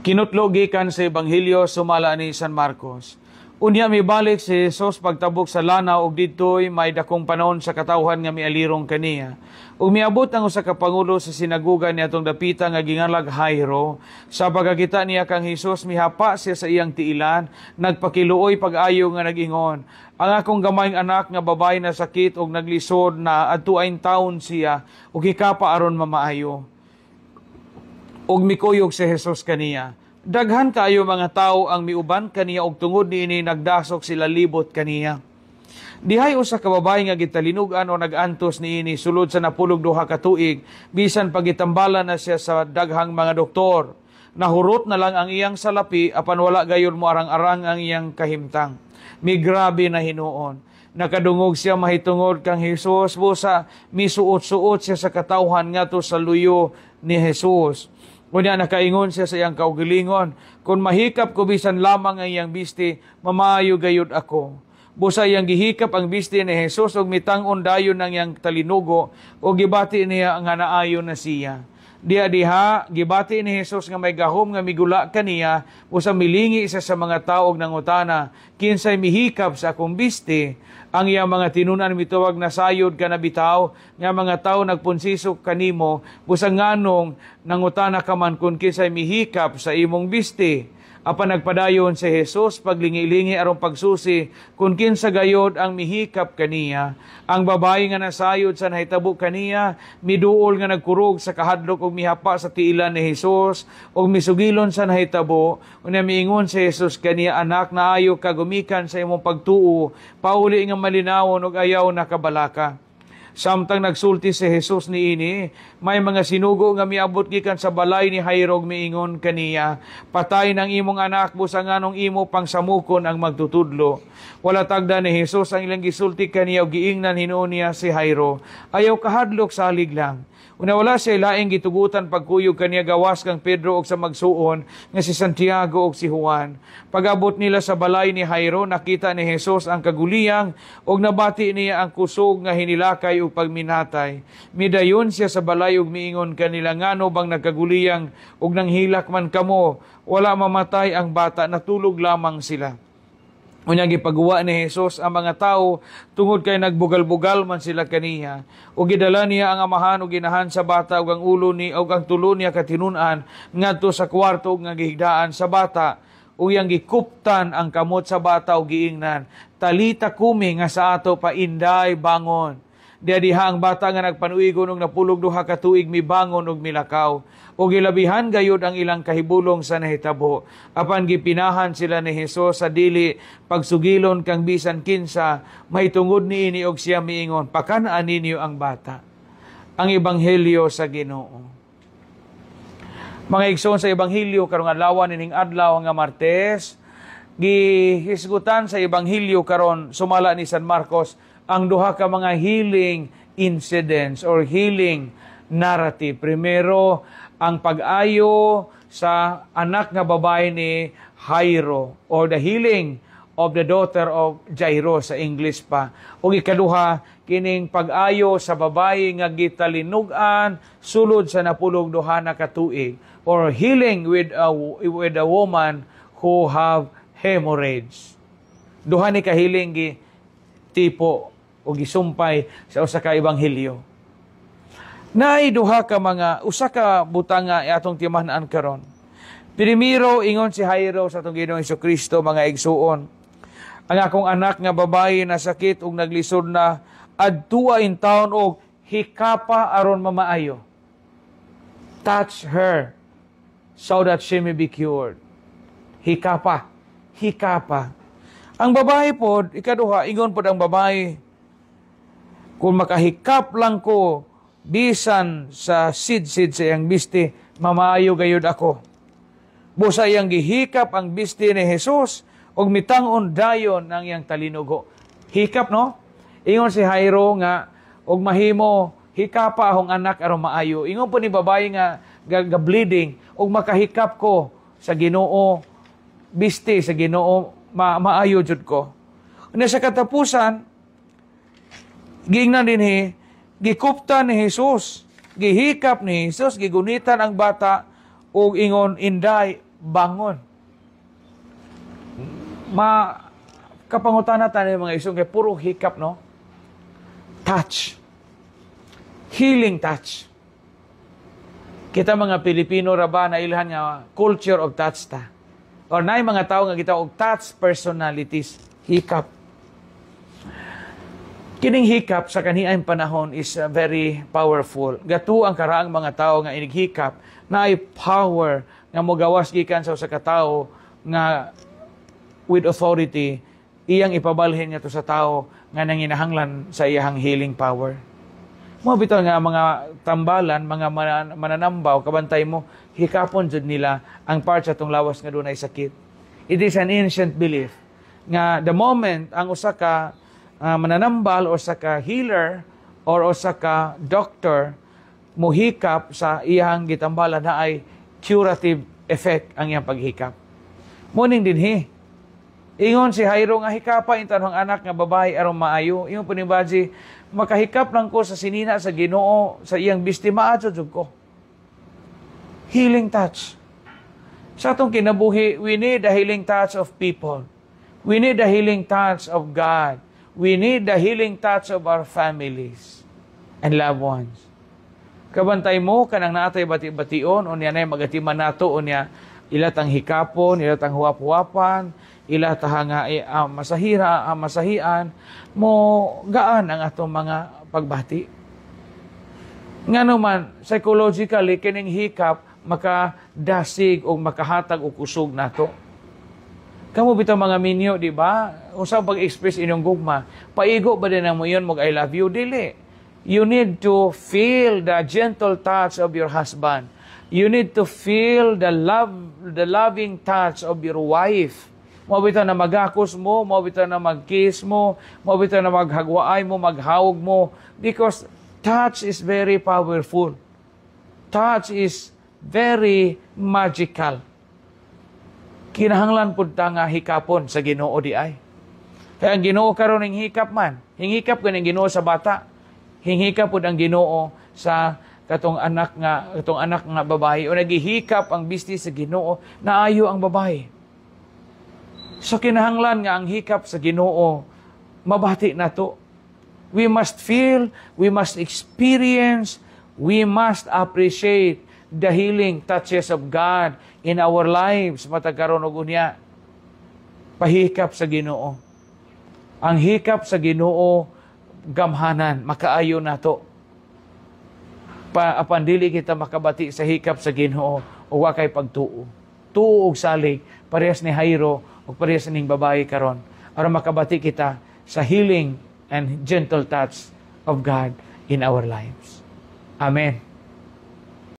Kinutlo gikan sa Ebanghelyo sumala ni San Marcos. Unya mibalik si Jesus pagtabok sa lana ug didtoy may dakong panahon sa katawhan nga mialirong kaniya. Ug miabot ang usa ka pangulo sa sinagoga niadtong dapita nga gingalag Jairo. Sa pagkakita niya kang Jesus mihapa siya sa iyang tiilan, nagpakiluoy pag-ayo nga nag-ingon, ang akong gamayng anak nga babae na sakit ug naglisod na adtuain taon siya ug hikapa aron mamaayo. Ug mikuyog si Jesus kaniya. Daghan kaayo mga tao ang miuban kaniya ug tungod niini nagdasok sila libot kaniya. Dihay usa ka babae nga gitalinugan o nagantos niini sulod sa napulog duha ka tuig bisan pagitambalan na siya sa daghang mga doktor. Nahurot na lang ang iyang salapi apan wala gayon mo arang-arang ang iyang kahimtang. Migrabe na hinuon. Nakadungog siya mahitungod kang Jesus busa misuot-suot siya sa katawhan ngadto sa luyo ni Jesus. Kunya nakaingon siya sa iyang kaugalingon, kung mahikap ko bisan lamang ang iyang bisti, mamayo gayud ako. Busa iyang gihikap ang bisti ni Jesus ug mitang-on dayon ng iyang talinugo ug gibati niya ang naayo na siya. Diha gibati ni Jesus nga may gahom nga migula kaniya, busa milingi isa sa mga tao ug nangutana, kinsay mihikap sa akong bisti? Ang iyang mga tinunan mituwag na sayod ka na bitaw, nga mga tao nagpunsisok kanimo, busang nganong nangutana ka man kung kisay mihikap sa imong bisti. Apan nagpadayon si Jesus paglingi-lingi aron pagsusi kung kinsa gayod ang mihikap kaniya. Ang babae nga nasayod sa nahitabo kaniya, miduol nga nagkurog sa kahadlok ug mihapa sa tiilan ni Jesus ug misugilon sa nahitabo. Unya miingon si Jesus kaniya, anak, naayo ka gumikan sa imong pagtuo, pauli nga malinawon ug ayaw nakabalaka. Samtang nagsulti si Jesus niini, may mga sinugo nga miabot gikan sa balay ni Jairo miingon kaniya, patay ng imong anak, busa nganong imo pang samukon ang magtutudlo. Wala tagda ni Jesus ang ilang gisulti kaniya ug giingnan hinuon niya si Jairo, ayaw kahadlok salig lang. Una wala siya laing gitugutan pagkuyog kaniya gawas kang Pedro ug sa magsuon nga si Santiago ug si Juan. Pag-abot nila sa balay ni Jairo, nakita ni Jesus ang kaguliyang ug nabati niya ang kusog nga hinilakay ug pagminatay. Midayon siya sa balay ug miingon kanila, ngano bang nagkaguliyang ug nanghilak man kamo? Wala mamatay ang bata, natulog lamang sila. Unya gipagawa ni Jesus ang mga tao tungod kay nagbugal-bugal man sila kaniya. O gidala niya ang amahan o ginahan sa bata ug ang ulo ni ug ang tulo niya katinunan ngadto sa kwarto ug nga gihigdaan sa bata. Ug yang gikuptan ang kamot sa bata ug giingnan, talita kumi nga sa ato pa inday bangon. Diha ang bata nga nagpanuigon og napulog duha ka tuig mibangon ug milakaw. O gilabihan gayud ang ilang kahibulong sa nahitabo. Apan gipinahan sila ni Jesus sa dili pagsugilon kang bisan kinsa, mahitungod niini og siya miingon, pakanaan ninyo ang bata. Ang Ebanghelyo sa Ginoo. Mga igsoon sa Ebanghelyo karong adlaw nining adlaw nga Martes, gihisgutan sa Ebanghelyo karon sumala ni San Marcos ang duha ka mga healing incidents or healing narrative. Primero, ang pag-ayo sa anak nga babae ni Jairo or the healing of the daughter of Jairo sa English pa. O ikaduha, kining pag-ayo sa babae nga gitalinugan sulod sa napulog duha na ka tuig or healing with a woman who have hemorrhage. Duha ni kahiling gi tipo o gisumpay sa usa ka ebanghelyo. Naay duha ka mga usa ka butanga atong timahan karon. Primero ingon si Jairo sa atong Ginoong Hesukristo, mga igsuon, ang akong anak nga babae na sakit ug naglisod na adtua in taon og hikapa aron mamaayo. Touch her so that she may be cured. Hikapa. Ang babae pod, ikaduha, ingon pod ang babae, kung makahikap lang ko bisan sa sid-sid sa iyang bisti, mamaayo gayud ako. Busa iyang gihikap ang bisti ni Jesus ug mitang-on dayon ang iyang talinugo. Hikap, no? Ingon si Jairo nga ug mahimo hikapa akong anak aron maayo. Ingon po ni babae nga bleeding ug makahikap ko sa Ginoo bisti sa Ginoo maayo jud ko. Una sa katapusan, giingnan din gikuptan ni Jesus, gihikap ni Jesus, gigunitan ang bata, o ingon, inday, bangon. Kapangutan natin yung mga isong kay puro hikap, no? Touch. Healing touch. Kita mga Pilipino raba na ilhan nga culture of touch ta. Or na mga tao nga kita og touch personalities. Hikap. Kining hikap sa kaniang panahon is very powerful. Gato ang karaang mga tao nga inighikap na ay power nga mogawas gikan sa usa ka tawo nga with authority iyang ipabalhin nga to sa tao nga nanginahanglan sa iyang healing power. Mo bitaw nga mga tambalan, mga mananambaw, kabantay mo, hikapon jud nila ang part sa tong lawas nga dunay sakit. It is an ancient belief nga the moment ang usa ka mananambal o usa ka healer or usa ka doctor mohikap sa iyang gitambalan na ay curative effect ang iyang paghikap. Muning dinhi. Ingon si Jairo nga hikapa in tanong anak nga babae aron maayo. Ingon punibaji, makahikap lang ko sa sinina sa Ginoo sa iyang bistima at jud ko. Healing touch. Sa atong kinabuhi, we need the healing touch of people. We need the healing touch of God. We need the healing touch of our families and loved ones. Kabantay mo kanang naatay bati-bation unya nay magatiman nato unya ilatang hikapon, ilatang huwap-huwapan, ilatang nga masahira, masahian, mo gaan ang atong mga pagbati. Nga naman, psychologically, kining hikap, makadasig o makahatag o kusog nato. Kamu bitaw mga minyo, di ba? Usang pag-express inyong gugma, paigo ba din na mo yun, mag I love you? Dili. You need to feel the gentle touch of your husband. You need to feel the loving touch of your wife. Mabitaw na magakos mo, mabitaw na mag-kiss mo, mabitaw na maghagwaay mo, maghawog mo. Because touch is very powerful. Touch is very magical. Kinahanglan pud ta nga hikapon sa Ginoo di ay. Kaya ang Ginoo karon ning hikap man, hingikap ka ning Ginoo sa bata. Hinghikap pud ang Ginoo sa katong anak nga babae o nagihikap ang business sa Ginoo naayo ang babae. So kinahanglan nga ang hikap sa Ginoo mabati nato. We must feel, we must experience, we must appreciate the healing touches of God in our lives matag karon og unya. Pahikap sa Ginoo. Ang hikap sa Ginoo gamhanan makaayo nato. Apan dili kita makabati sa hikap sa Ginoo o wa kay pagtuo. Tuo og salig parehas ni Jairo o parehas ning babae karon aron makabati kita sa healing and gentle touch of God in our lives. Amen.